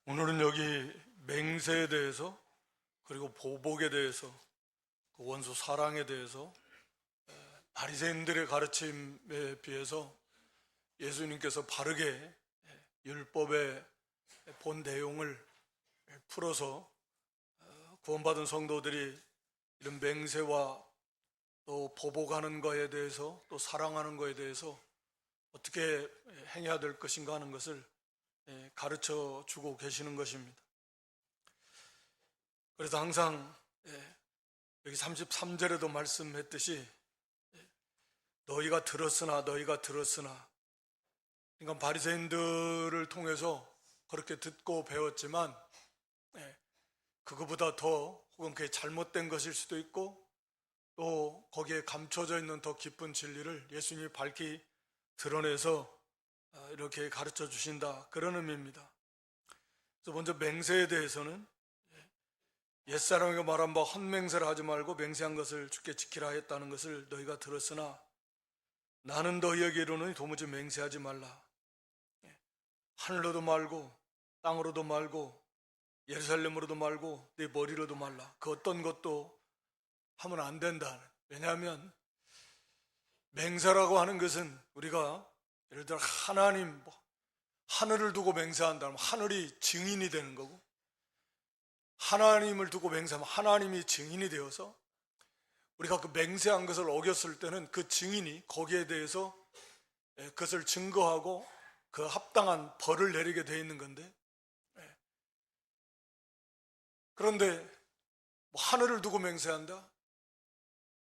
오늘은 여기 맹세에 대해서, 그리고 보복에 대해서, 그 원수 사랑에 대해서 바리새인들의 가르침에 비해서 예수님께서 바르게 율법의 본 내용을 풀어서 구원받은 성도들이 이런 맹세와 또 보복하는 것에 대해서, 또 사랑하는 것에 대해서 어떻게 행해야 될 것인가 하는 것을 가르쳐 주고 계시는 것입니다. 그래서 항상 여기 33절에도 말씀했듯이 너희가 들었으나 그러니까 바리새인들을 통해서 그렇게 듣고 배웠지만 그거보다 더, 혹은 그게 잘못된 것일 수도 있고, 또 거기에 감춰져 있는 더 깊은 진리를 예수님이 밝히 드러내서 이렇게 가르쳐 주신다, 그런 의미입니다. 그래서 먼저 맹세에 대해서는 옛사람에게 말한 바 헛맹세를 하지 말고 맹세한 것을 주께 지키라 했다는 것을 너희가 들었으나 나는 너희에게 이르노니 도무지 맹세하지 말라. 하늘로도 말고 땅으로도 말고 예루살렘으로도 말고 네 머리로도 말라. 그 어떤 것도 하면 안 된다. 왜냐하면 맹세라고 하는 것은 우리가 예를 들어 하늘을 두고 맹세한다면 하늘이 증인이 되는 거고, 하나님을 두고 맹세하면 하나님이 증인이 되어서 우리가 그 맹세한 것을 어겼을 때는 그 증인이 거기에 대해서 그것을 증거하고 그 합당한 벌을 내리게 되어 있는 건데, 그런데 뭐 하늘을 두고 맹세한다?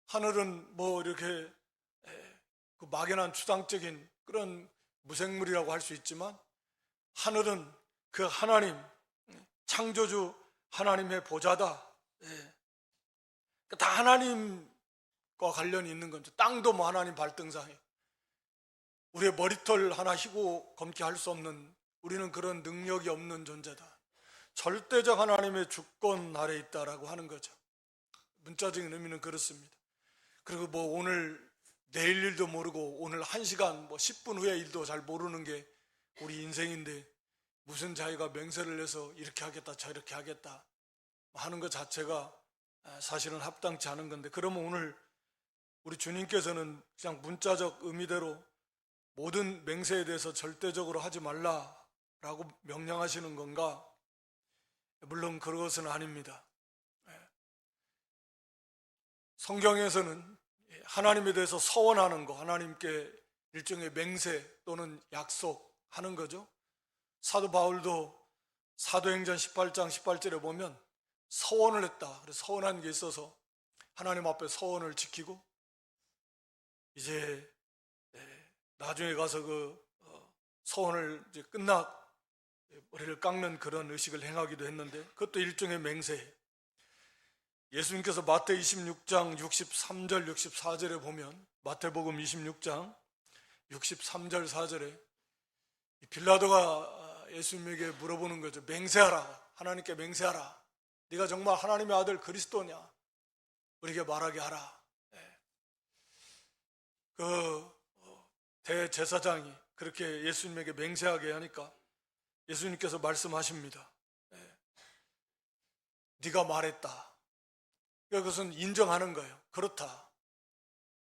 하늘은 뭐 이렇게 그 막연한 추상적인 그런 무생물이라고 할 수 있지만, 하늘은 그 하나님, 창조주 하나님의 보좌다. 다 하나님과 관련이 있는 거죠. 땅도 뭐 하나님 발등상에, 우리의 머리털 하나 희고 검게 할 수 없는, 우리는 그런 능력이 없는 존재다. 절대적 하나님의 주권 아래 있다라고 하는 거죠. 문자적인 의미는 그렇습니다. 그리고 뭐 오늘 내일 일도 모르고 오늘 1시간 뭐 10분 후의 일도 잘 모르는 게 우리 인생인데, 무슨 자기가 맹세를 해서 이렇게 하겠다 저렇게 하겠다 하는 것 자체가 사실은 합당치 않은 건데, 그러면 오늘 우리 주님께서는 그냥 문자적 의미대로 모든 맹세에 대해서 절대적으로 하지 말라라고 명령하시는 건가? 물론 그것은 아닙니다. 성경에서는 하나님에 대해서 서원하는 거, 하나님께 일종의 맹세 또는 약속하는 거죠. 사도 바울도 사도행전 18장 18절에 보면 서원을 했다. 그래서 서원한 게 있어서 하나님 앞에 서원을 지키고, 이제 나중에 가서 그 서원을 이제 머리를 깎는 그런 의식을 행하기도 했는데, 그것도 일종의 맹세. 예수님께서 마태 26장 63절 64절에 보면, 마태복음 26장 63절 4절에 빌라도가 예수님에게 물어보는 거죠. 맹세하라, 하나님께 맹세하라. 네가 정말 하나님의 아들 그리스도냐? 우리에게 말하게 하라. 그 대제사장이 그렇게 예수님에게 맹세하게 하니까 예수님께서 말씀하십니다. 네가 말했다. 그것은 인정하는 거예요. 그렇다.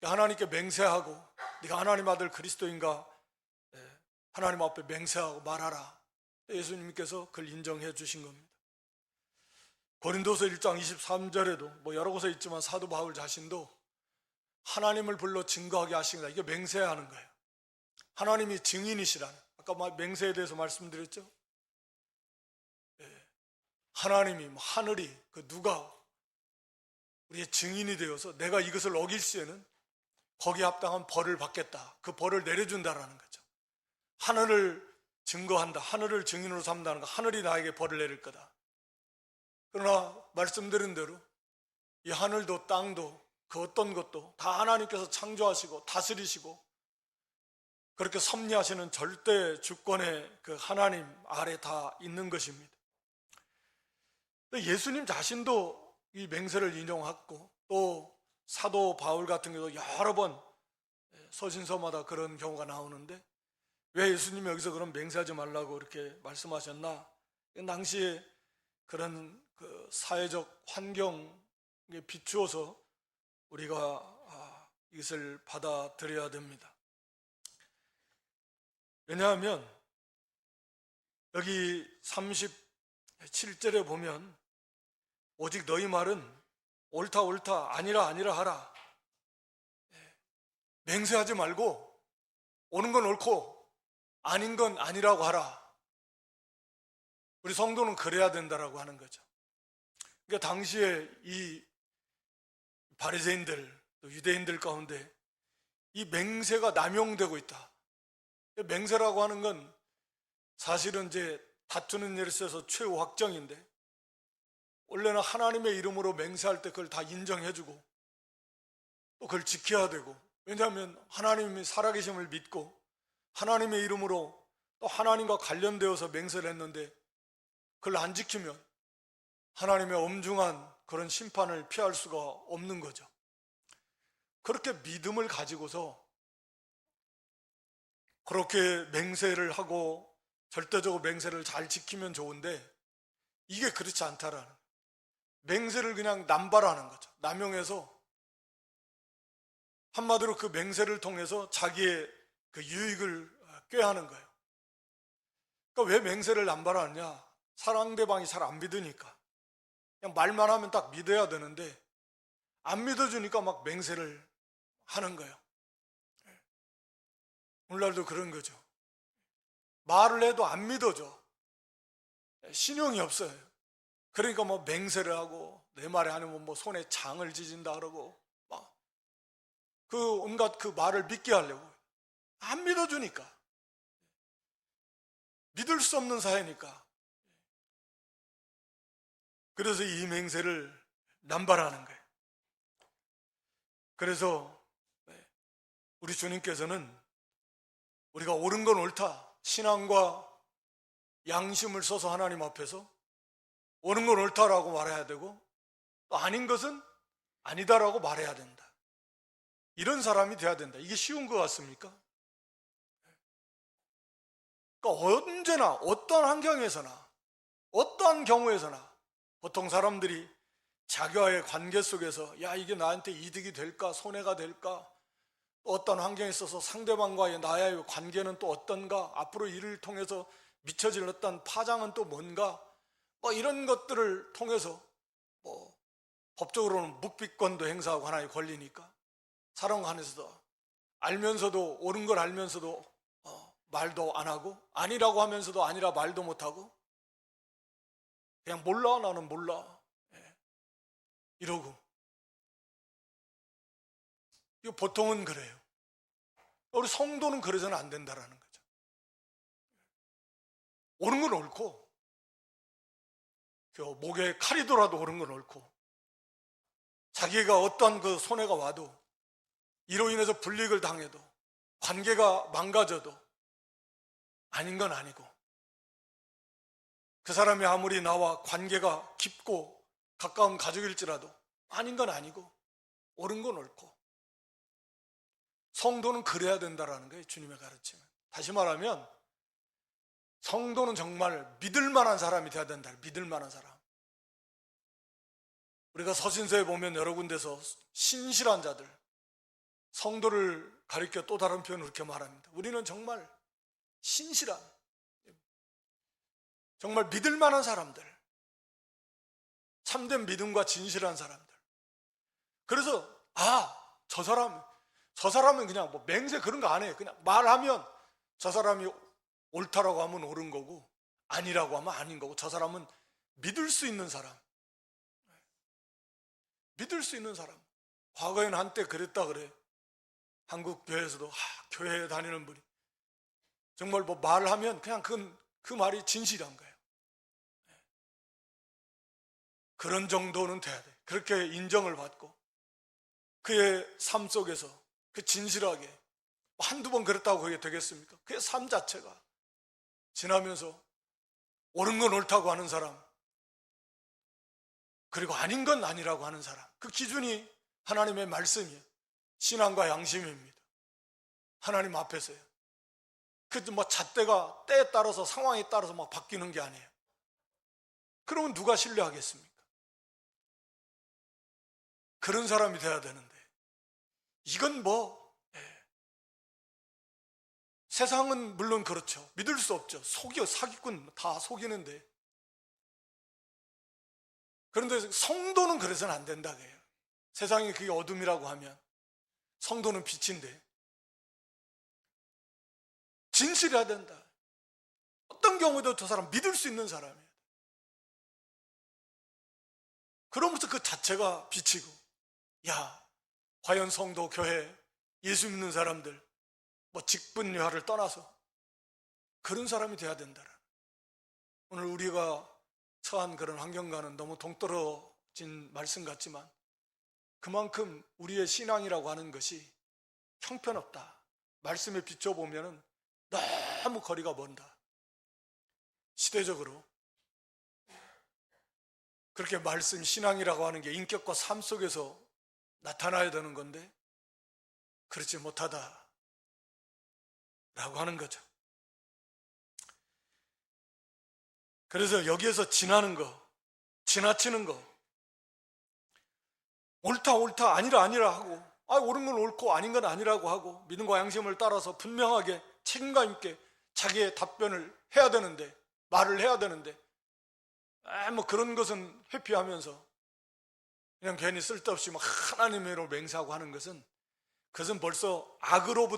하나님께 맹세하고 네가 하나님 아들 그리스도인가 하나님 앞에 맹세하고 말하라. 예수님께서 그걸 인정해 주신 겁니다. 고린도서 1장 23절에도 뭐 여러 곳에 있지만 사도 바울 자신도 하나님을 불러 증거하게 하신 거다. 이게 맹세하는 거예요. 하나님이 증인이시라는, 아까 맹세에 대해서 말씀드렸죠. 하나님이, 하늘이, 그 누가 우리의 증인이 되어서 내가 이것을 어길 시에는 거기에 합당한 벌을 받겠다, 그 벌을 내려준다라는 거죠. 하늘을 증거한다, 하늘을 증인으로 삼다는 거, 하늘이 나에게 벌을 내릴 거다. 그러나 말씀드린 대로 이 하늘도 땅도 그 어떤 것도 다 하나님께서 창조하시고 다스리시고 그렇게 섭리하시는 절대 주권의 그 하나님 아래 다 있는 것입니다. 예수님 자신도 이 맹세를 인용했고, 또 사도 바울 같은 경우도 여러 번 서신서마다 그런 경우가 나오는데, 왜 예수님이 여기서 그런 맹세하지 말라고 이렇게 말씀하셨나? 당시에 그런 그 사회적 환경에 비추어서 우리가 이것을 받아들여야 됩니다. 왜냐하면 여기 37절에 보면 오직 너희 말은 옳다 옳다 아니라 아니라 하라. 맹세하지 말고 옳은 건 옳고 아닌 건 아니라고 하라. 우리 성도는 그래야 된다라고 하는 거죠. 그러니까 당시에 이 바리새인들 또 유대인들 가운데 이 맹세가 남용되고 있다. 맹세라고 하는 건 사실은 이제 다투는 일에 있어서 최후 확정인데, 원래는 하나님의 이름으로 맹세할 때 그걸 다 인정해주고 또 그걸 지켜야 되고, 왜냐하면 하나님이 살아계심을 믿고 하나님의 이름으로 또 하나님과 관련되어서 맹세를 했는데 그걸 안 지키면 하나님의 엄중한 그런 심판을 피할 수가 없는 거죠. 그렇게 믿음을 가지고서 그렇게 맹세를 하고 절대적으로 맹세를 잘 지키면 좋은데, 이게 그렇지 않다라는, 맹세를 그냥 남발하는 거죠. 남용해서 한마디로 그 맹세를 통해서 자기의 그 유익을 꾀하는 거예요. 그러니까 왜 맹세를 남발하느냐? 상대방이 잘 안 믿으니까. 그냥 말만 하면 딱 믿어야 되는데 안 믿어주니까 막 맹세를 하는 거예요. 오늘날도 그런 거죠. 말을 해도 안 믿어줘. 신용이 없어요. 그러니까 뭐 맹세를 하고 내 말이 아니면 뭐 손에 장을 지진다 그러고 막 그 온갖 그 말을 믿게 하려고. 안 믿어주니까. 믿을 수 없는 사회니까. 그래서 이 맹세를 남발하는 거예요. 그래서 우리 주님께서는 우리가 옳은 건 옳다, 신앙과 양심을 써서 하나님 앞에서 옳은 건 옳다라고 말해야 되고 또 아닌 것은 아니다라고 말해야 된다. 이런 사람이 돼야 된다. 이게 쉬운 것 같습니까? 그러니까 언제나 어떤 환경에서나 어떠한 경우에서나 보통 사람들이 자기와의 관계 속에서 야, 이게 나한테 이득이 될까 손해가 될까, 또 어떤 환경에 있어서 상대방과의 나의 관계는 또 어떤가, 앞으로 이를 통해서 미쳐질 어떤 파장은 또 뭔가, 뭐 이런 것들을 통해서 뭐 법적으로는 묵비권도 행사하고 하나의 권리니까 사람 안에서도 알면서도 옳은 걸 알면서도 말도 안 하고 아니라고 하면서도 아니라 말도 못하고 그냥 몰라, 나는 몰라 이러고. 이거 보통은 그래요. 우리 성도는 그래서는 안 된다라는 거죠. 옳은 건 옳고 목에 칼이 돌아도 옳은 건 옳고, 자기가 어떤 그 손해가 와도 이로 인해서 불이익을 당해도 관계가 망가져도 아닌 건 아니고, 그 사람이 아무리 나와 관계가 깊고 가까운 가족일지라도 아닌 건 아니고 옳은 건 옳고, 성도는 그래야 된다라는 거예요. 주님의 가르침은. 다시 말하면 성도는 정말 믿을 만한 사람이 돼야 된다. 믿을 만한 사람. 우리가 서신서에 보면 여러 군데서 신실한 자들, 성도를 가리켜 또 다른 표현으로 이렇게 말합니다. 우리는 정말 신실한, 정말 믿을 만한 사람들, 참된 믿음과 진실한 사람들. 그래서 저 사람은 그냥 뭐 맹세 그런 거 안 해요. 그냥 말하면 저 사람이 옳다라고 하면 옳은 거고 아니라고 하면 아닌 거고, 저 사람은 믿을 수 있는 사람. 믿을 수 있는 사람. 과거에는 한때 그랬다 그래. 한국 교회에서도 교회에 다니는 분이 정말 뭐 말을 하면 그냥 그 말이 진실한 거예요. 그런 정도는 돼야 돼. 그렇게 인정을 받고 그의 삶 속에서 그 진실하게 한두 번 그랬다고 그게 되겠습니까? 그의 삶 자체가 지나면서 옳은 건 옳다고 하는 사람, 그리고 아닌 건 아니라고 하는 사람, 그 기준이 하나님의 말씀이에요. 신앙과 양심입니다. 하나님 앞에서요. 그 뭐 잣대가 때에 따라서 상황에 따라서 막 바뀌는 게 아니에요. 그러면 누가 신뢰하겠습니까? 그런 사람이 돼야 되는데, 이건 세상은 물론 그렇죠. 믿을 수 없죠. 사기꾼 다 속이는데. 그런데 성도는 그래서는 안 된다고 해요. 세상이 그게 어둠이라고 하면 성도는 빛인데, 진실해야 된다. 어떤 경우에도 저 사람 믿을 수 있는 사람이에요. 그러면서 그 자체가 빛이고, 야, 과연 성도, 교회, 예수 믿는 사람들, 직분여하를 떠나서 그런 사람이 돼야 된다. 오늘 우리가 처한 그런 환경과는 너무 동떨어진 말씀 같지만, 그만큼 우리의 신앙이라고 하는 것이 형편없다. 말씀에 비춰보면 너무 거리가 먼다. 시대적으로 그렇게 말씀, 신앙이라고 하는 게 인격과 삶 속에서 나타나야 되는 건데 그렇지 못하다 라고 하는 거죠. 그래서 여기에서 지나치는 거, 옳다 아니라 하고, 옳은 건 옳고 아닌 건 아니라고 하고, 믿음과 양심을 따라서 분명하게 책임감 있게 자기의 답변을 해야 되는데, 말을 해야 되는데, 그런 것은 회피하면서 그냥 괜히 쓸데없이 하나님으로 맹세하고 하는 것은, 그것은 벌써 악으로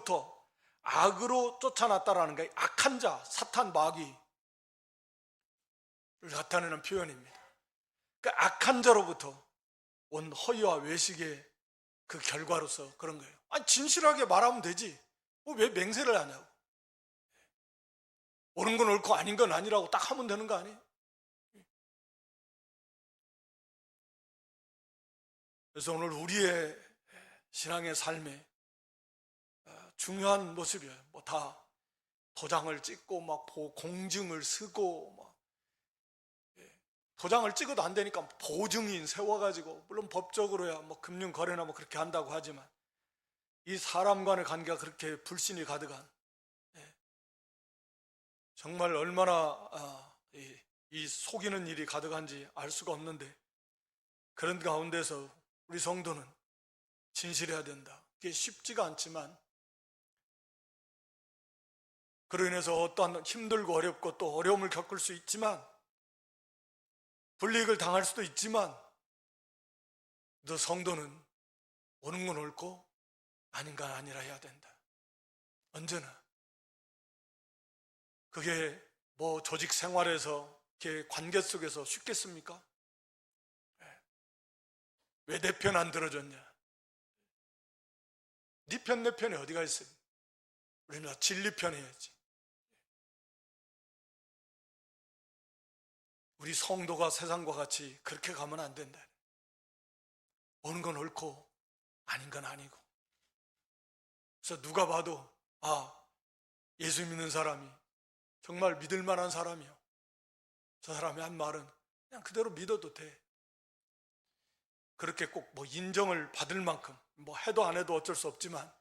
쫓아났다라는 게 악한 자, 사탄, 마귀를 나타내는 표현입니다. 그 악한 자로부터 온 허위와 외식의 그 결과로서 그런 거예요. 진실하게 말하면 되지. 왜 맹세를 하냐고. 옳은 건 옳고 아닌 건 아니라고 딱 하면 되는 거 아니에요? 그래서 오늘 우리의 신앙의 삶에 중요한 모습이에요. 다 도장을 찍고 공증을 쓰고 도장을 찍어도 안 되니까 보증인 세워가지고, 물론 법적으로야 금융거래나 그렇게 한다고 하지만, 이 사람 간의 관계가 그렇게 불신이 가득한, 정말 얼마나 이 속이는 일이 가득한지 알 수가 없는데, 그런 가운데서 우리 성도는 진실해야 된다. 그게 쉽지가 않지만, 그로 인해서 어떠한 힘들고 어렵고 또 어려움을 겪을 수 있지만, 불이익을 당할 수도 있지만, 너 성도는 옳은 건 옳고 아닌 건 아니라 해야 된다. 언제나. 그게 조직 생활에서, 이렇게 관계 속에서 쉽겠습니까? 왜 내 편 안 들어줬냐? 네 편, 내 편이 어디가 있어요? 우리는 진리 편 해야지. 우리 성도가 세상과 같이 그렇게 가면 안 된다. 옳은 건 옳고 아닌 건 아니고. 그래서 누가 봐도 예수 믿는 사람이 정말 믿을 만한 사람이요, 저 사람이 한 말은 그냥 그대로 믿어도 돼. 그렇게 꼭 인정을 받을 만큼 해도 안 해도 어쩔 수 없지만,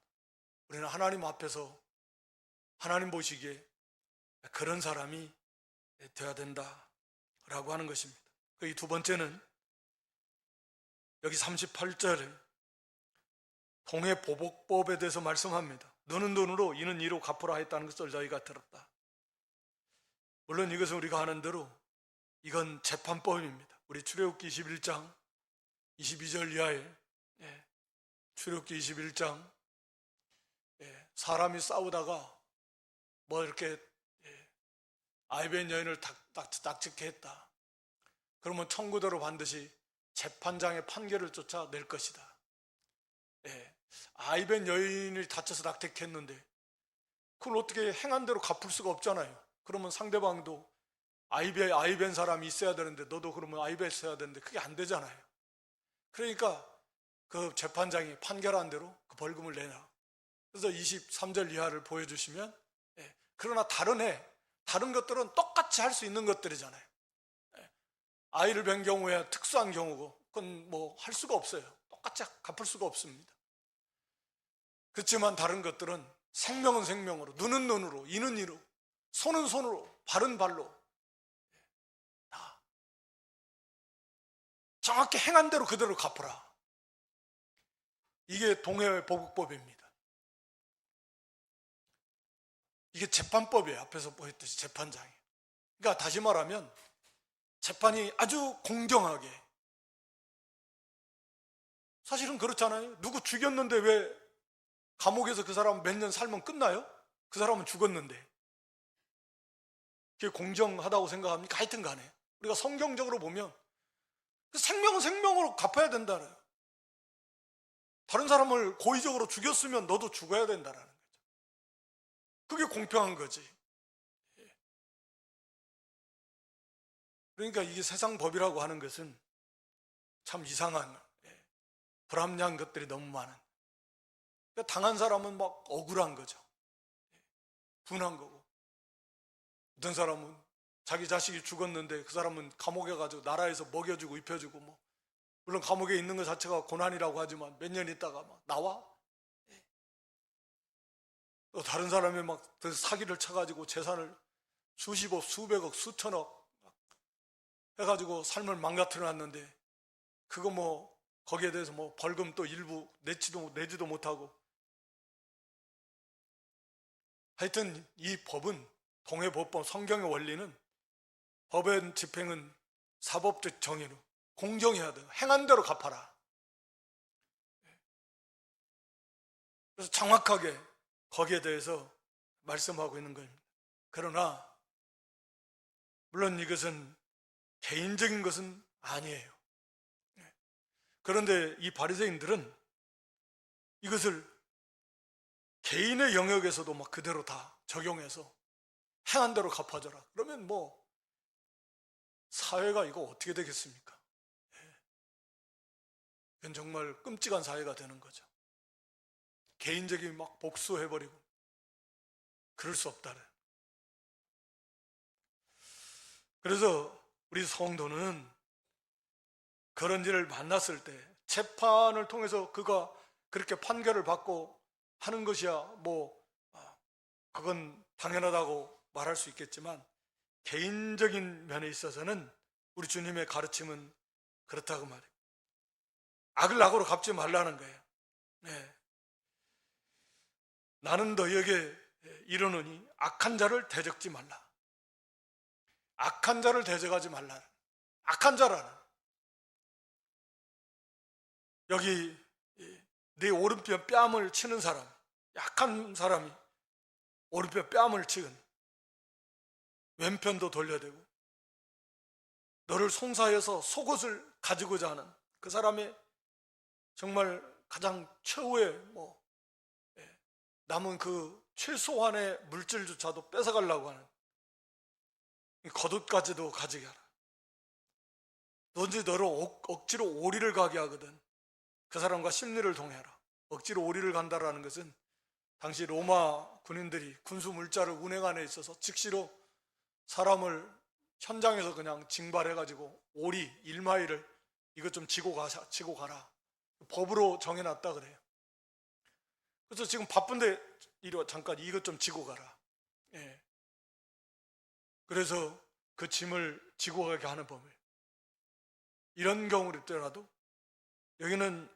우리는 하나님 앞에서 하나님 보시기에 그런 사람이 되어야 된다라고 하는 것입니다. 이 두 번째는 여기 38절에 동해보복법에 대해서 말씀합니다. 너는 돈으로 이는 이로 갚으라 했다는 것을 저희가 들었다. 물론 이것은 우리가 아는 대로 이건 재판법입니다. 우리 출애굽기 21장 22절 이하에, 출애굽기 21장, 사람이 싸우다가 이렇게 아이벤 여인을 납치케 했다. 그러면 청구대로 반드시 재판장의 판결을 쫓아낼 것이다. 아이벤 여인을 다쳐서 낙태했는데 그걸 어떻게 행한 대로 갚을 수가 없잖아요. 그러면 상대방도 아이벤 사람이 있어야 되는데, 너도 그러면 아이벤 있어야 되는데 그게 안 되잖아요. 그러니까 그 재판장이 판결한 대로 그 벌금을 내놔. 그래서 23절 이하를 보여주시면, 그러나 다른 것들은 똑같이 할 수 있는 것들이잖아요. 아이를 뵌 경우에 특수한 경우고, 그건 할 수가 없어요. 똑같이 갚을 수가 없습니다. 그렇지만 다른 것들은 생명은 생명으로, 눈은 눈으로, 이는 이로, 손은 손으로, 발은 발로 다 정확히 행한 대로 그대로 갚으라. 이게 동해보국법입니다. 이게 재판법이에요. 앞에서 보였듯이 재판장이에요. 그러니까 다시 말하면 재판이 아주 공정하게, 사실은 그렇잖아요. 누구 죽였는데 왜 감옥에서 그 사람 몇 년 살면 끝나요? 그 사람은 죽었는데. 그게 공정하다고 생각합니까? 하여튼 간에 우리가 성경적으로 보면 그 생명은 생명으로 갚아야 된다는, 다른 사람을 고의적으로 죽였으면 너도 죽어야 된다는 거죠. 그게 공평한 거지. 그러니까 이게 세상 법이라고 하는 것은 참 이상한, 불합리한 것들이 너무 많은, 그러니까 당한 사람은 막 억울한 거죠. 분한 거고, 어떤 사람은 자기 자식이 죽었는데 그 사람은 감옥에 가지고 나라에서 먹여주고 입혀주고, 뭐 물론 감옥에 있는 것 자체가 고난이라고 하지만 몇 년 있다가 막 나와. 또 다른 사람이 막 사기를 쳐가지고 재산을 수십억, 수백억, 수천억 해가지고 삶을 망가뜨려 놨는데, 그거 뭐 거기에 대해서 뭐 벌금 또 일부 내지도 못하고. 하여튼 이 법은, 동해법법, 성경의 원리는, 법의 집행은 사법적 정의로 공정해야 돼요. 행한 대로 갚아라. 그래서 정확하게 거기에 대해서 말씀하고 있는 겁니다. 그러나 물론 이것은 개인적인 것은 아니에요. 그런데 이 바리새인들은 이것을 개인의 영역에서도 막 그대로 다 적용해서 행한 대로 갚아줘라. 그러면 뭐 사회가 이거 어떻게 되겠습니까? 이건 정말 끔찍한 사회가 되는 거죠. 개인적인 막 복수해버리고 그럴 수 없다는. 그래서 우리 성도는 그런 일을 만났을 때 재판을 통해서 그가 그렇게 판결을 받고 하는 것이야 뭐 그건 당연하다고 말할 수 있겠지만, 개인적인 면에 있어서는 우리 주님의 가르침은 그렇다고 말해요. 악을 악으로 갚지 말라는 거예요. 네. 나는 너희에게 이르노니 악한 자를 대적지 말라. 악한 자를 대적하지 말라. 악한 자라는, 여기 네 오른편 뺨을 치는 사람, 약한 사람이 오른편 뺨을 치건 왼편도 돌려대고, 너를 송사해서 속옷을 가지고자 하는 그 사람의 정말 가장 최후의 남은 그 최소한의 물질조차도 뺏어가려고 하는 겉옷까지도 가지게 하라. 너지 너를 억지로 오리를 가게 하거든 그 사람과 심리를 통해라. 억지로 오리를 간다라는 것은 당시 로마 군인들이 군수 물자를 운행하는 데 있어서 즉시로 사람을 현장에서 그냥 징발해가지고 오리 1마일을 이것 좀 지고 가라. 법으로 정해놨다 그래요. 그래서 지금 바쁜데 이리 와, 잠깐 이것 좀 지고 가라. 예. 그래서 그 짐을 지고 가게 하는 법이에요. 이런 경우를 있더라도 여기는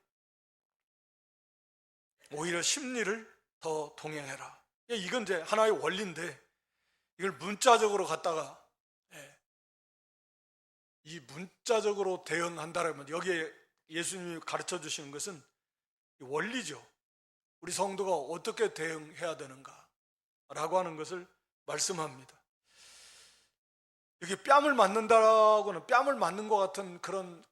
오히려 심리를 더 동행해라. 이건 이제 하나의 원리인데, 이걸 문자적으로 갖다가 이 문자적으로 대응한다라면, 여기에 예수님이 가르쳐 주시는 것은 원리죠. 우리 성도가 어떻게 대응해야 되는가 라고 하는 것을 말씀합니다. 여기 뺨을 맞는다라고는 뺨을 맞는 것 같은 그런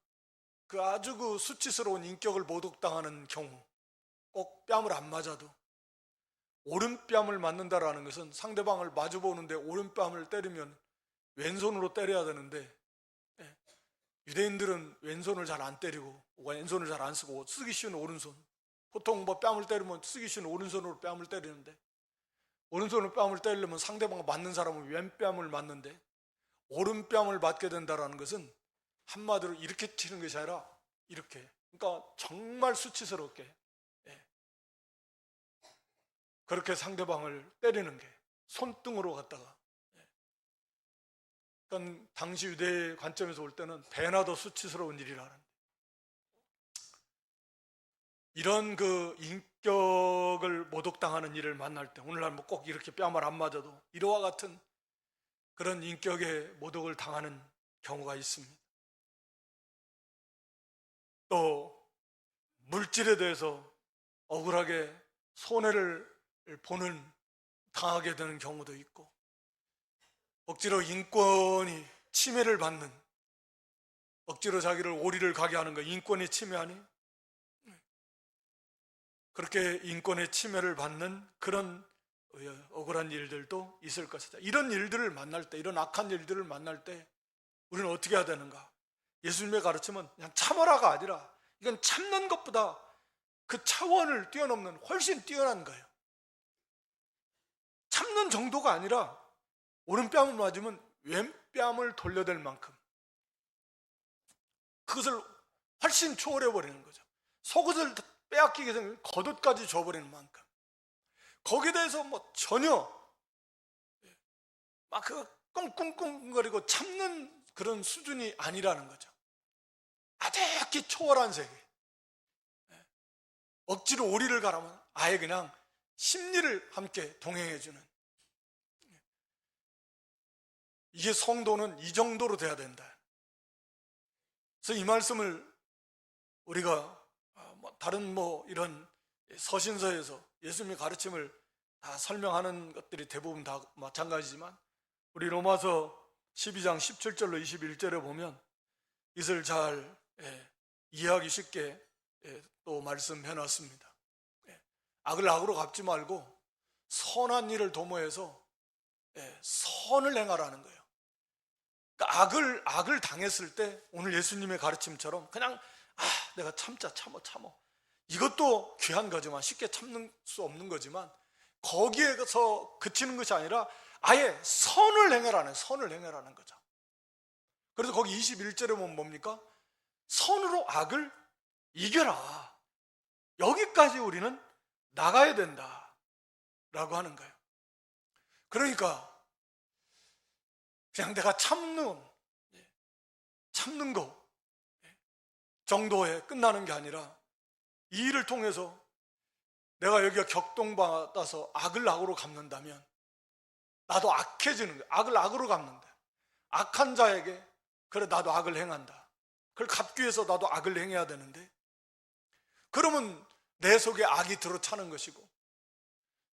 그 아주 그 수치스러운 인격을 모독당하는 경우, 꼭 뺨을 안 맞아도 오른뺨을 맞는다라는 것은 상대방을 마주보는데 오른뺨을 때리면 왼손으로 때려야 되는데, 유대인들은 왼손을 잘 안 때리고 왼손을 잘 안 쓰고 쓰기 쉬운 오른손, 보통 뭐 뺨을 때리면 쓰기 쉬운 오른손으로 뺨을 때리는데, 오른손으로 뺨을 때리려면 상대방 맞는 사람은 왼뺨을 맞는데 오른뺨을 맞게 된다는 것은 한마디로 이렇게 치는 것이 아니라 이렇게, 그러니까 정말 수치스럽게 그렇게 상대방을 때리는 게, 손등으로 갖다가. 그러니까 당시 유대의 관점에서 볼 때는 배나 더 수치스러운 일이라는, 이런 그 인격을 모독당하는 일을 만날 때, 오늘날 뭐 꼭 이렇게 뺨을 안 맞아도 이와 같은 그런 인격의 모독을 당하는 경우가 있습니다. 또 물질에 대해서 억울하게 손해를 당하게 되는 경우도 있고, 억지로 인권이 침해를 받는, 억지로 자기를 오리를 가게 하는 거 인권의 침해 아니에요? 그렇게 인권의 침해를 받는 그런 억울한 일들도 있을 것이다. 이런 일들을 만날 때, 이런 악한 일들을 만날 때 우리는 어떻게 해야 되는가? 예수님의 가르침은 그냥 참아라가 아니라 이건 참는 것보다 그 차원을 뛰어넘는 훨씬 뛰어난 거예요. 참는 정도가 아니라 오른뺨을 맞으면 왼뺨을 돌려댈 만큼 그것을 훨씬 초월해버리는 거죠. 속옷을 빼앗기게 되면 겉옷까지 줘버리는 만큼 거기에 대해서 뭐 전혀 막 그 꿍꿍꿍거리고 참는 그런 수준이 아니라는 거죠. 아득히 초월한 세계. 억지로 오리를 가라면 아예 그냥 심리를 함께 동행해주는, 이게 성도는 이 정도로 돼야 된다. 그래서 이 말씀을 우리가 다른 이런 서신서에서 예수님의 가르침을 다 설명하는 것들이 대부분 다 마찬가지지만, 우리 로마서 12장 17절로 21절에 보면 이것을 잘 이해하기 쉽게 또 말씀해 놨습니다. 악을 악으로 갚지 말고 선한 일을 도모해서 선을 행하라는 거예요. 그러니까 악을 당했을 때 오늘 예수님의 가르침처럼 그냥 내가 참어 이것도 귀한 거지만, 쉽게 참는 수 없는 거지만, 거기에서 그치는 것이 아니라 아예 선을 행하라는 거죠. 그래서 거기 21절에 보면 뭡니까? 선으로 악을 이겨라. 여기까지 우리는 나가야 된다 라고 하는 거예요. 그러니까 그냥 내가 참는 거 정도에 끝나는 게 아니라, 이 일을 통해서 내가 여기가 격동받아서 악을 악으로 갚는다면 나도 악해지는 거야. 악을 악으로 갚는다. 악한 자에게 그래 나도 악을 행한다. 그걸 갚기 위해서 나도 악을 행해야 되는데, 그러면 내 속에 악이 들어차는 것이고,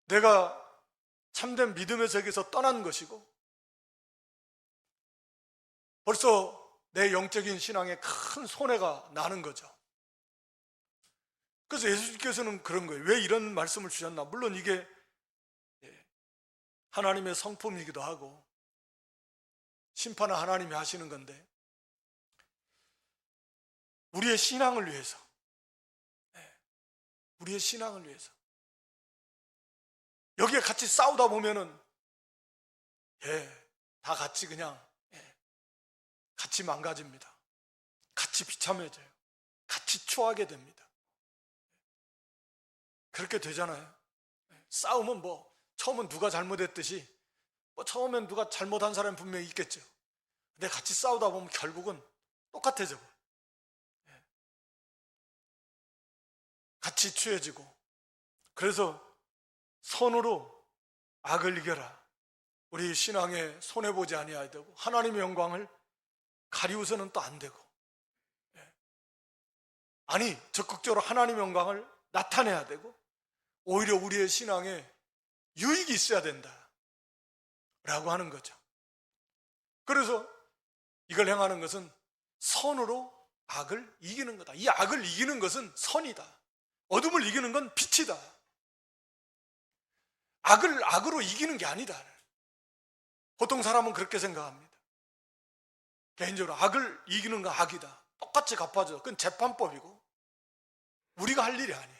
내가 참된 믿음의 세계에서 떠난 것이고, 벌써 내 영적인 신앙에 큰 손해가 나는 거죠. 그래서 예수님께서는 그런 거예요. 왜 이런 말씀을 주셨나? 물론 이게 하나님의 성품이기도 하고 심판은 하나님이 하시는 건데, 우리의 신앙을 위해서, 여기에 같이 싸우다 보면은 다 같이 그냥 같이 망가집니다. 같이 비참해져요. 같이 추하게 됩니다. 그렇게 되잖아요. 싸움은 처음은 누가 잘못했듯이 처음엔 누가 잘못한 사람이 분명히 있겠죠. 근데 같이 싸우다 보면 결국은 똑같아져. 같이 취해지고. 그래서 선으로 악을 이겨라. 우리 신앙에 손해보지 아니해야 되고, 하나님의 영광을 가리우서는 또 안 되고, 아니 적극적으로 하나님의 영광을 나타내야 되고, 오히려 우리의 신앙에 유익이 있어야 된다 라고 하는 거죠. 그래서 이걸 행하는 것은 선으로 악을 이기는 거다. 이 악을 이기는 것은 선이다. 어둠을 이기는 건 빛이다. 악을 악으로 이기는 게 아니다. 보통 사람은 그렇게 생각합니다. 개인적으로 악을 이기는 건 악이다. 똑같이 갚아줘. 그건 재판법이고 우리가 할 일이 아니에요.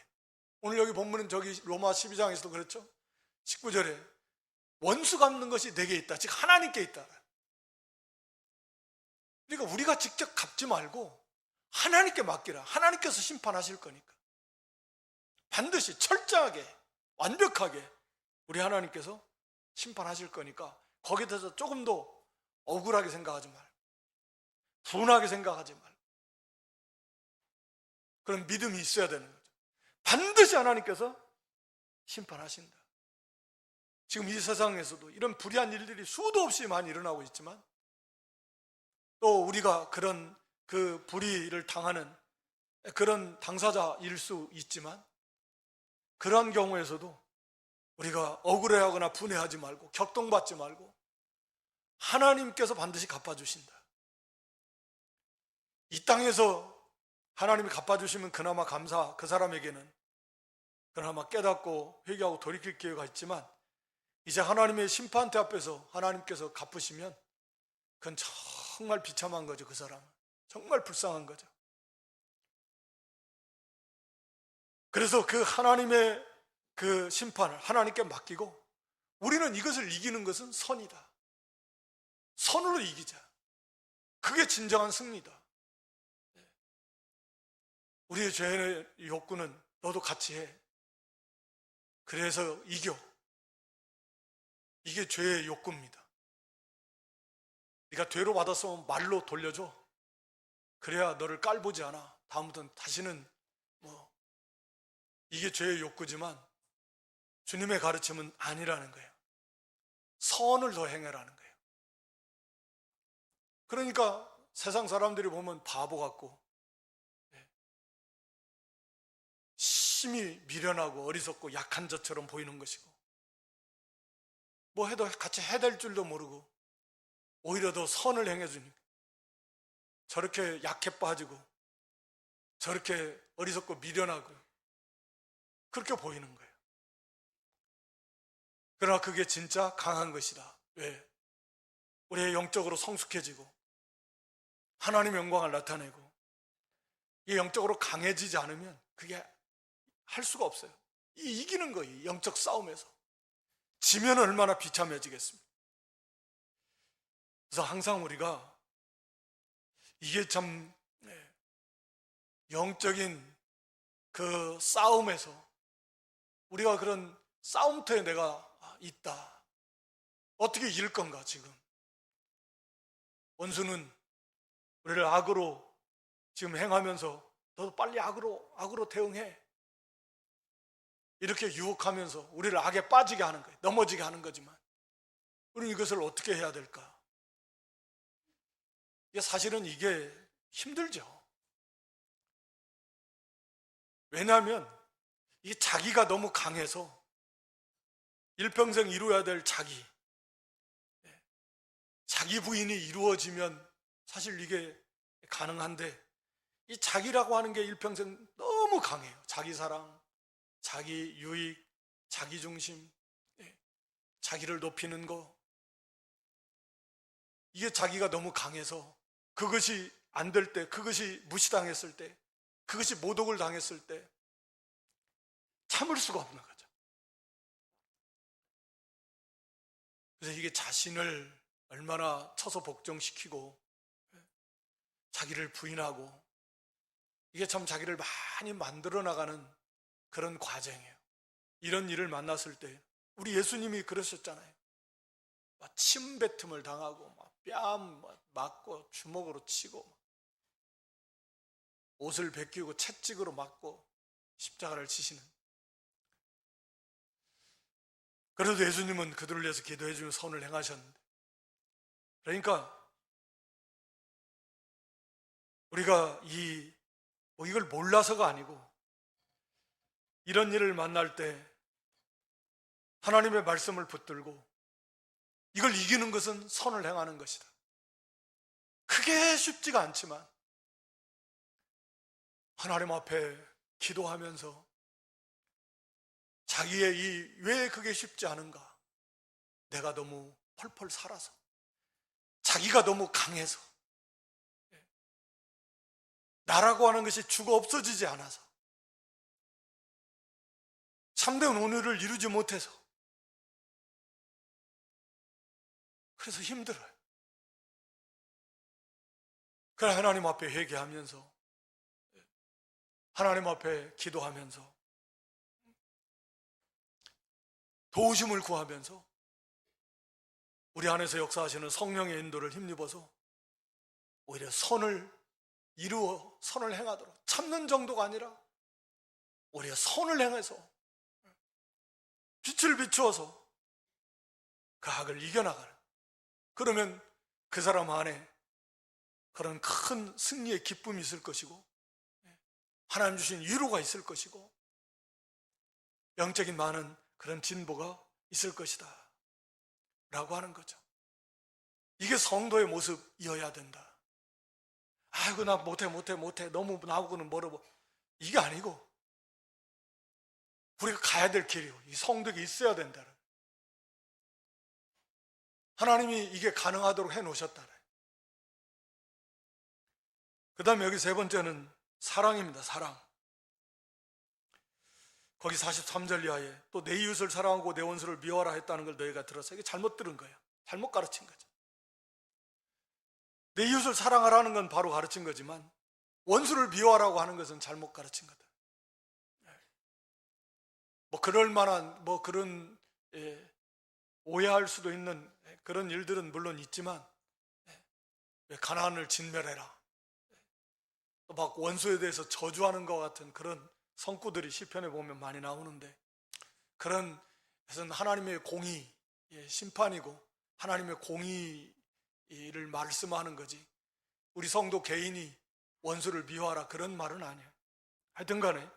오늘 여기 본문은 저기 로마 12장에서도 그렇죠. 19절에 원수 갚는 것이 내게 있다. 즉 하나님께 있다. 그러니까 우리가 직접 갚지 말고 하나님께 맡기라. 하나님께서 심판하실 거니까. 반드시 철저하게 완벽하게 우리 하나님께서 심판하실 거니까 거기에 대해서 조금 더 억울하게 생각하지 말고 분하게 생각하지 말고 그런 믿음이 있어야 되는 거죠. 반드시 하나님께서 심판하신다. 지금 이 세상에서도 이런 불의한 일들이 수도 없이 많이 일어나고 있지만, 또 우리가 그런 그 불의를 당하는 그런 당사자일 수 있지만, 그러한 경우에서도 우리가 억울해하거나 분해하지 말고 격동받지 말고 하나님께서 반드시 갚아주신다. 이 땅에서 하나님이 갚아주시면 그나마 그 사람에게는 그나마 깨닫고 회개하고 돌이킬 기회가 있지만, 이제 하나님의 심판대 앞에서 하나님께서 갚으시면 그건 정말 비참한 거죠. 그 사람은 정말 불쌍한 거죠. 그래서 그 하나님의 그 심판을 하나님께 맡기고, 우리는 이것을 이기는 것은 선이다. 선으로 이기자. 그게 진정한 승리다. 우리의 죄의 욕구는 너도 같이 해. 그래서 이겨. 이게 죄의 욕구입니다. 네가 죄로 받았으면 말로 돌려줘. 그래야 너를 깔보지 않아. 다음부터는 다시는 이게 죄의 욕구지만 주님의 가르침은 아니라는 거예요. 선을 더 행해라는 거예요. 그러니까 세상 사람들이 보면 바보 같고 심히 미련하고 어리석고 약한 자처럼 보이는 것이고, 뭐 해도 같이 해댈 줄도 모르고 오히려 더 선을 행해주니까 저렇게 약해 빠지고 저렇게 어리석고 미련하고 그렇게 보이는 거예요. 그러나 그게 진짜 강한 것이다. 왜? 우리의 영적으로 성숙해지고 하나님의 영광을 나타내고 이 영적으로 강해지지 않으면 그게 할 수가 없어요. 이기는 거예요. 영적 싸움에서. 지면 얼마나 비참해지겠습니까? 그래서 항상 우리가 이게 참 영적인 그 싸움에서 우리가 그런 싸움터에 내가 있다. 어떻게 이길 건가 지금. 원수는 우리를 악으로 지금 행하면서 너도 빨리 악으로 대응해. 이렇게 유혹하면서 우리를 악에 빠지게 하는 거예요. 넘어지게 하는 거지만 우리는 이것을 어떻게 해야 될까? 사실은 이게 힘들죠. 왜냐하면 이 자기가 너무 강해서 일평생 이루어야 될 자기 부인이 이루어지면 사실 이게 가능한데, 이 자기라고 하는 게 일평생 너무 강해요. 자기 사랑, 자기 유익, 자기 중심, 자기를 높이는 거, 이게 자기가 너무 강해서 그것이 안 될 때, 그것이 무시당했을 때, 그것이 모독을 당했을 때 참을 수가 없는 거죠. 그래서 이게 자신을 얼마나 쳐서 복종시키고 자기를 부인하고, 이게 참 자기를 많이 만들어 나가는 그런 과정이에요. 이런 일을 만났을 때 우리 예수님이 그러셨잖아요. 막 침뱉음을 당하고 막 뺨 맞고 주먹으로 치고 옷을 벗기고 채찍으로 맞고 십자가를 치시는. 그래도 예수님은 그들을 위해서 기도해 주며 선을 행하셨는데, 그러니까 우리가 이걸 몰라서가 아니고 이런 일을 만날 때 하나님의 말씀을 붙들고 이걸 이기는 것은 선을 행하는 것이다. 그게 쉽지가 않지만 하나님 앞에 기도하면서 자기의 왜 그게 쉽지 않은가? 내가 너무 펄펄 살아서, 자기가 너무 강해서, 나라고 하는 것이 죽어 없어지지 않아서, 참된 온유를 이루지 못해서, 그래서 힘들어요. 그래 하나님 앞에 회개하면서, 하나님 앞에 기도하면서, 도우심을 구하면서 우리 안에서 역사하시는 성령의 인도를 힘입어서 오히려 선을 이루어 선을 행하도록, 참는 정도가 아니라 우리가 선을 행해서 빛을 비추어서 그 악을 이겨나가는, 그러면 그 사람 안에 그런 큰 승리의 기쁨이 있을 것이고 하나님 주신 위로가 있을 것이고 영적인 많은 그런 진보가 있을 것이다 라고 하는 거죠. 이게 성도의 모습이어야 된다. 아이고 나 못해 너무 나하고는 멀어, 이게 아니고 우리가 가야 될 길이고 이 성도가 있어야 된다. 하나님이 이게 가능하도록 해놓으셨다. 그 다음에 여기 세 번째는 사랑입니다. 사랑. 거기 43절 이하에 또 내 이웃을 사랑하고 내 원수를 미워하라 했다는 걸 너희가 들었어. 이게 잘못 들은 거예요. 잘못 가르친 거죠. 내 이웃을 사랑하라는 건 바로 가르친 거지만 원수를 미워하라고 하는 것은 잘못 가르친 거다. 뭐 그럴 만한 뭐 그런 오해할 수도 있는 그런 일들은 물론 있지만 가나안을 진멸해라, 또 막 원수에 대해서 저주하는 것 같은 그런 성구들이 시편에 보면 많이 나오는데, 그런 것은 하나님의 공의, 심판이고 하나님의 공의를 말씀하는 거지 우리 성도 개인이 원수를 미워하라 그런 말은 아니에요. 하여튼 간에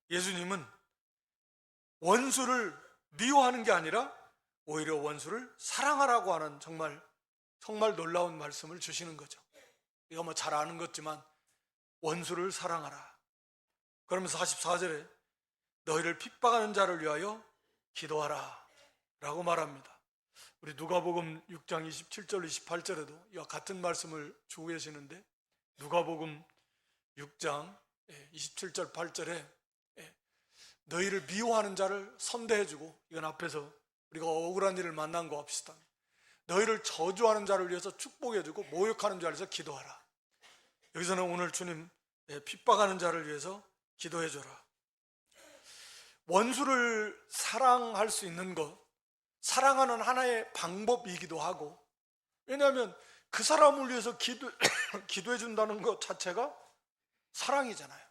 예수님은 원수를 미워하는 게 아니라 오히려 원수를 사랑하라고 하는 정말 놀라운 말씀을 주시는 거죠. 이거 뭐 잘 아는 거지만 원수를 사랑하라. 그러면서 44절에 너희를 핍박하는 자를 위하여 기도하라 라고 말합니다. 우리 누가복음 6장 27절 28절에도 이와 같은 말씀을 주고 계시는데, 누가복음 6장 27절 8절에 너희를 미워하는 자를 선대해주고, 이건 앞에서 우리가 억울한 일을 만난 거 합시다. 너희를 저주하는 자를 위해서 축복해주고 모욕하는 자를 위해서 기도하라. 여기서는 오늘 주님 핍박하는 자를 위해서 기도해줘라. 원수를 사랑할 수 있는 것, 사랑하는 하나의 방법이기도 하고, 왜냐하면 그 사람을 위해서 기도해준다는 것 자체가 사랑이잖아요.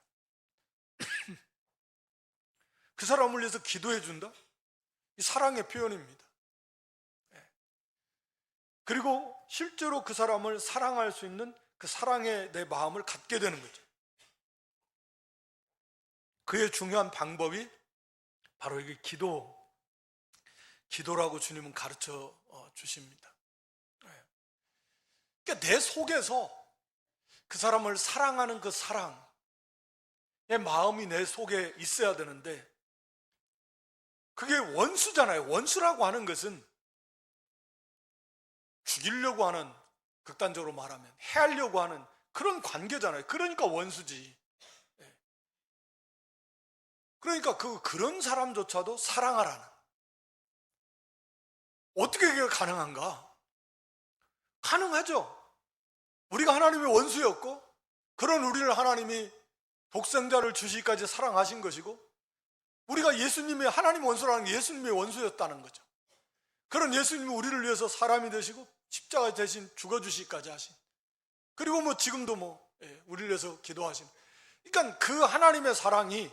그 사람을 위해서 기도해준다? 이 사랑의 표현입니다. 그리고 실제로 그 사람을 사랑할 수 있는 그 사랑의 내 마음을 갖게 되는 거죠. 그의 중요한 방법이 바로 이게 기도라고 주님은 가르쳐 주십니다. 그러니까 내 속에서 그 사람을 사랑하는 그 사랑의 마음이 내 속에 있어야 되는데, 그게 원수잖아요. 원수라고 하는 것은 죽이려고 하는, 극단적으로 말하면 해하려고 하는 그런 관계잖아요. 그러니까 원수지. 그러니까 그런 사람조차도 사랑하라는, 어떻게 그게 가능한가? 가능하죠. 우리가 하나님의 원수였고, 그런 우리를 하나님이 독생자를 주시기까지 사랑하신 것이고, 우리가 예수님의, 하나님 원수라는 게 예수님의 원수였다는 거죠. 그런 예수님이 우리를 위해서 사람이 되시고 십자가 대신 죽어주시기까지 하신, 그리고 뭐 지금도 우리를 위해서 기도하신, 그러니까 그 하나님의 사랑이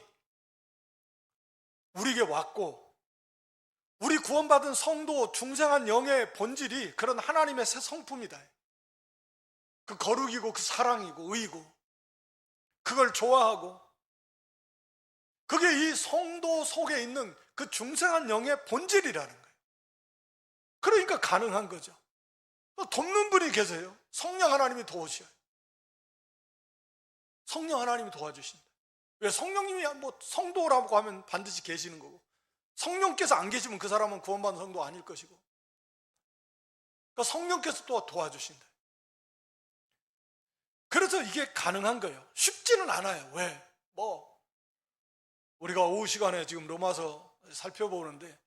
우리에게 왔고, 우리 구원받은 성도 중생한 영의 본질이 그런 하나님의 새 성품이다. 그 거룩이고 그 사랑이고 의이고 그걸 좋아하고, 그게 이 성도 속에 있는 그 중생한 영의 본질이라는 거예요. 그러니까 가능한 거죠. 또 돕는 분이 계세요. 성령 하나님이 도우셔요. 성령 하나님이 도와주신다. 왜? 성령님이 뭐 성도라고 하면 반드시 계시는 거고, 성령께서 안 계시면 그 사람은 구원받은 성도 아닐 것이고, 그러니까 성령께서 또 도와주신다. 그래서 이게 가능한 거예요. 쉽지는 않아요. 왜? 우리가 오후 시간에 지금 로마서 살펴보는데,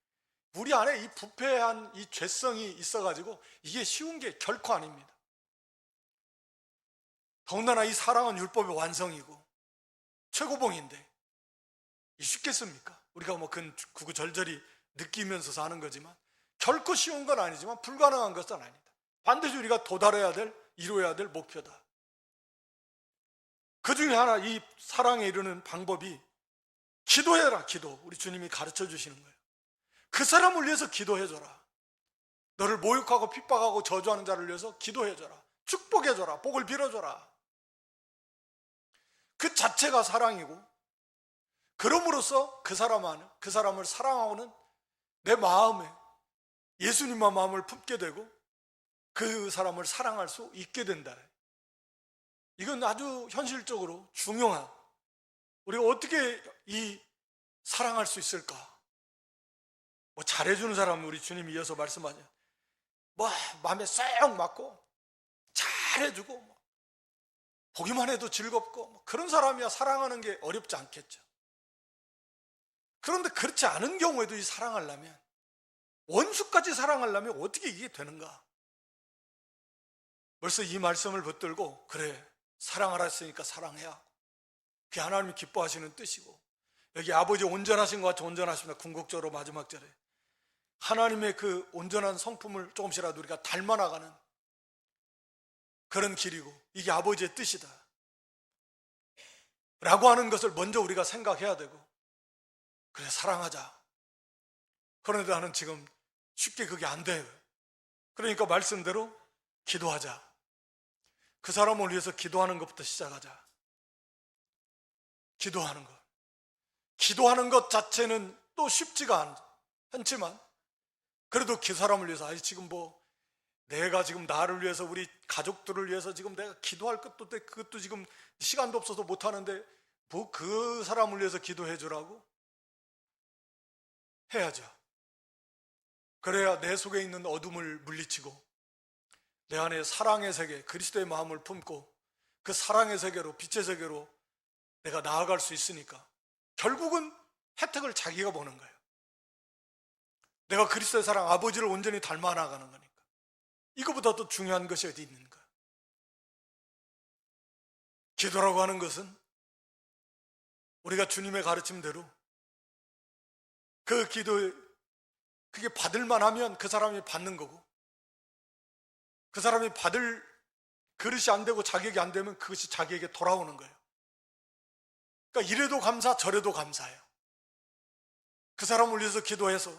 우리 안에 이 부패한 이 죄성이 있어가지고 이게 쉬운 게 결코 아닙니다. 더군다나 이 사랑은 율법의 완성이고 최고봉인데 쉽겠습니까? 우리가 구구절절히 느끼면서 사는 거지만 결코 쉬운 건 아니지만 불가능한 것은 아니다. 반드시 우리가 도달해야 될, 이루어야 될 목표다. 그 중에 하나, 이 사랑에 이르는 방법이 기도해라. 기도. 우리 주님이 가르쳐 주시는 거예요. 그 사람을 위해서 기도해줘라. 너를 모욕하고 핍박하고 저주하는 자를 위해서 기도해줘라. 축복해줘라. 복을 빌어줘라. 그 자체가 사랑이고, 그럼으로써 그 사람을 사랑하고는 내 마음에 예수님의 마음을 품게 되고 그 사람을 사랑할 수 있게 된다. 이건 아주 현실적으로 중요한, 우리가 어떻게 이 사랑할 수 있을까? 뭐 잘해주는 사람은 우리 주님이 이어서 말씀하죠. 뭐 마음에 쏙 맞고 잘해주고 보기만 해도 즐겁고 그런 사람이야 사랑하는 게 어렵지 않겠죠. 그런데 그렇지 않은 경우에도 이 사랑하려면, 원수까지 사랑하려면 어떻게 이게 되는가? 벌써 이 말씀을 붙들고, 그래, 사랑하라 했으니까 사랑해야, 그게 하나님이 기뻐하시는 뜻이고, 여기 아버지 온전하신 것 같이 온전하십니다. 궁극적으로 마지막 절에 하나님의 그 온전한 성품을 조금씩이라도 우리가 닮아나가는 그런 길이고, 이게 아버지의 뜻이다 라고 하는 것을 먼저 우리가 생각해야 되고, 그래 사랑하자. 그런데 나는 지금 쉽게 그게 안 돼요. 그러니까 말씀대로 기도하자. 그 사람을 위해서 기도하는 것부터 시작하자. 기도하는 것. 기도하는 것 자체는 또 쉽지가 않지만, 그래도 그 사람을 위해서, 아니 지금 뭐 내가 지금 나를 위해서, 우리 가족들을 위해서 지금 내가 기도할 것도 없는데, 그것도 지금 시간도 없어서 못하는데 뭐 그 사람을 위해서 기도해 주라고? 해야죠. 그래야 내 속에 있는 어둠을 물리치고 내 안에 사랑의 세계, 그리스도의 마음을 품고 그 사랑의 세계로, 빛의 세계로 내가 나아갈 수 있으니까 결국은 혜택을 자기가 보는 거예요. 내가 그리스도의 사랑, 아버지를 온전히 닮아 나가는 거니까. 이거보다 더 중요한 것이 어디 있는가? 기도라고 하는 것은 우리가 주님의 가르침대로 그 기도에, 그게 받을만 하면 그 사람이 받는 거고, 그 사람이 받을 그릇이 안 되고 자격이 안 되면 그것이 자기에게 돌아오는 거예요. 그러니까 이래도 감사, 저래도 감사해요. 그 사람을 위해서 기도해서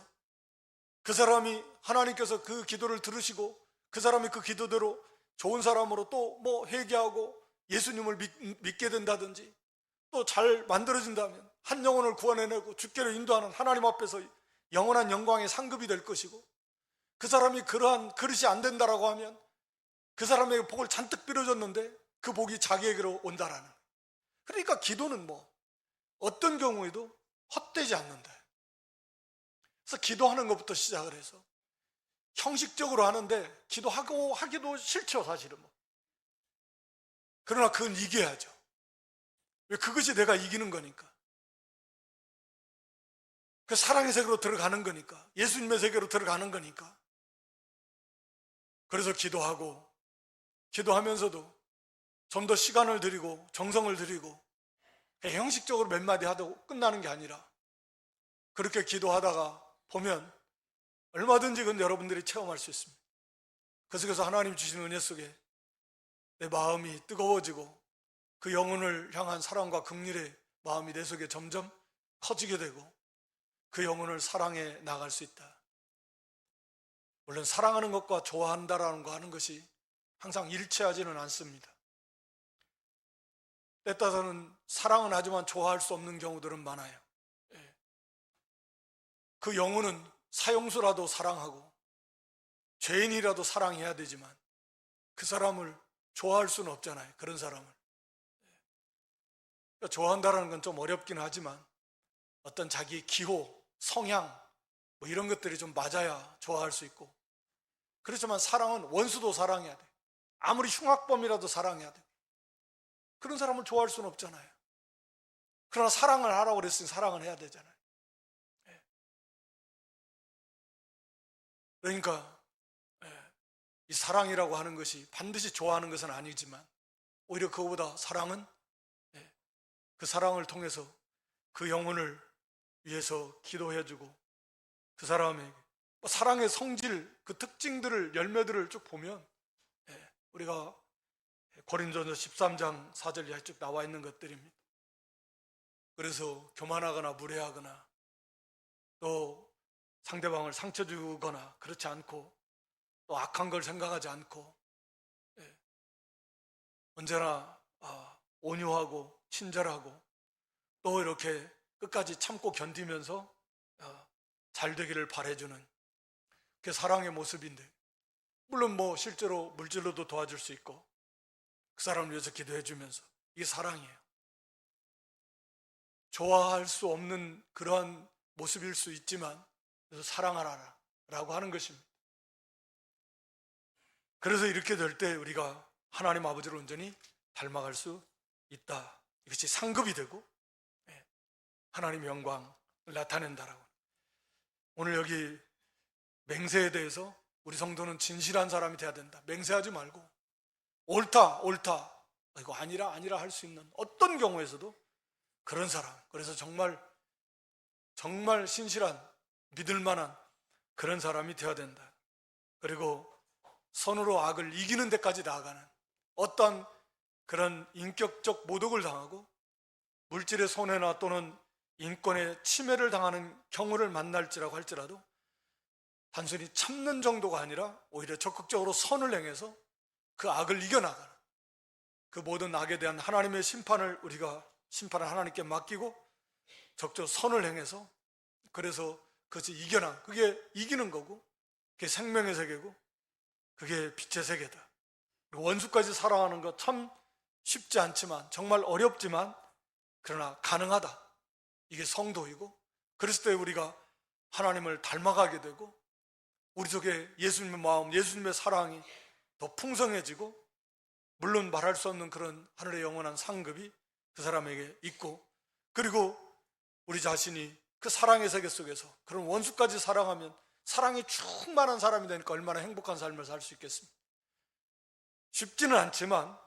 그 사람이, 하나님께서 그 기도를 들으시고 그 사람이 그 기도대로 좋은 사람으로 또 뭐 회개하고 예수님을 믿게 된다든지, 또 잘 만들어진다면 한 영혼을 구원해내고 주께로 인도하는 하나님 앞에서 영원한 영광의 상급이 될 것이고, 그 사람이 그러한 그릇이 안 된다라고 하면 그 사람에게 복을 잔뜩 빌어줬는데 그 복이 자기에게로 온다라는. 그러니까 기도는 뭐 어떤 경우에도 헛되지 않는다. 그래서 기도하는 것부터 시작을 해서 형식적으로 하는데, 기도하고 하기도 싫죠 사실은 뭐. 그러나 그건 이겨야죠. 왜? 그것이 내가 이기는 거니까. 그 사랑의 세계로 들어가는 거니까, 예수님의 세계로 들어가는 거니까. 그래서 기도하고, 기도하면서도 좀 더 시간을 들이고 정성을 들이고, 형식적으로 몇 마디 하고 끝나는 게 아니라, 그렇게 기도하다가 보면 얼마든지 그건 여러분들이 체험할 수 있습니다. 그 속에서 하나님 주시는 은혜 속에 내 마음이 뜨거워지고 그 영혼을 향한 사랑과 긍휼의 마음이 내 속에 점점 커지게 되고 그 영혼을 사랑해 나갈 수 있다. 물론 사랑하는 것과 좋아한다라는 거 하는 것이 항상 일치하지는 않습니다. 때 따라서는 사랑은 하지만 좋아할 수 없는 경우들은 많아요. 그 영혼은 사형수라도 사랑하고 죄인이라도 사랑해야 되지만 그 사람을 좋아할 수는 없잖아요. 그런 사람을. 그러니까 좋아한다는 건 좀 어렵긴 하지만 어떤 자기의 기호, 성향 뭐 이런 것들이 좀 맞아야 좋아할 수 있고, 그렇지만 사랑은 원수도 사랑해야 돼. 아무리 흉악범이라도 사랑해야 돼. 그런 사람을 좋아할 수는 없잖아요. 그러나 사랑을 하라고 그랬으니 사랑을 해야 되잖아요. 그러니까 이 사랑이라고 하는 것이 반드시 좋아하는 것은 아니지만, 오히려 그거보다 사랑은 그 사랑을 통해서 그 영혼을 위해서 기도해주고, 그 사람에게 사랑의 성질, 그 특징들을, 열매들을 쭉 보면 우리가 고린도전서 13장 4절 이하에 쭉 나와 있는 것들입니다. 그래서 교만하거나 무례하거나 또 상대방을 상처 주거나 그렇지 않고 또 악한 걸 생각하지 않고 언제나 온유하고 친절하고 또 이렇게 끝까지 참고 견디면서 잘 되기를 바라주는 그게 사랑의 모습인데, 물론 뭐 실제로 물질로도 도와줄 수 있고 그 사람을 위해서 기도해 주면서, 이게 사랑이에요. 좋아할 수 없는 그러한 모습일 수 있지만 그래서 사랑하라 라고 하는 것입니다. 그래서 이렇게 될 때 우리가 하나님 아버지를 온전히 닮아갈 수 있다. 이것이 상급이 되고 하나님의 영광을 나타낸다라고. 오늘 여기 맹세에 대해서 우리 성도는 진실한 사람이 돼야 된다. 맹세하지 말고 옳다 이거 아니라 할 수 있는 어떤 경우에서도 그런 사람, 그래서 정말 신실한 믿을 만한 그런 사람이 되어야 된다. 그리고 선으로 악을 이기는 데까지 나아가는 어떠한 그런 인격적 모독을 당하고 물질의 손해나 또는 인권의 침해를 당하는 경우를 만날지라고 할지라도 단순히 참는 정도가 아니라 오히려 적극적으로 선을 행해서 그 악을 이겨나가는, 그 모든 악에 대한 하나님의 심판을 심판을 하나님께 맡기고 적극 선을 행해서, 그래서 그것이 그게 이기는 거고, 그게 생명의 세계고, 그게 빛의 세계다. 원수까지 사랑하는 것 참 쉽지 않지만, 정말 어렵지만 그러나 가능하다. 이게 성도이고, 그랬을 때 우리가 하나님을 닮아가게 되고 우리 속에 예수님의 마음, 예수님의 사랑이 더 풍성해지고, 물론 말할 수 없는 그런 하늘의 영원한 상급이 그 사람에게 있고, 그리고 우리 자신이 그 사랑의 세계 속에서 그런 원수까지 사랑하면 사랑이 충만한 사람이 되니까 얼마나 행복한 삶을 살 수 있겠습니까? 쉽지는 않지만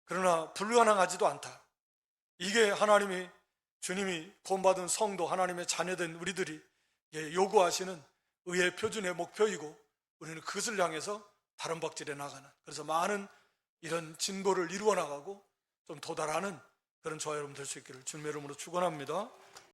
그러나 불가능하지도 않다. 이게 주님이 구원받은 성도, 하나님의 자녀된 우리들이 요구하시는 의의 표준의 목표이고, 우리는 그것을 향해서 다른 박질해 나가는, 그래서 많은 이런 진보를 이루어 나가고 좀 도달하는 그런 저와 여러분 될 수 있기를 주님의 이름으로 축원합니다.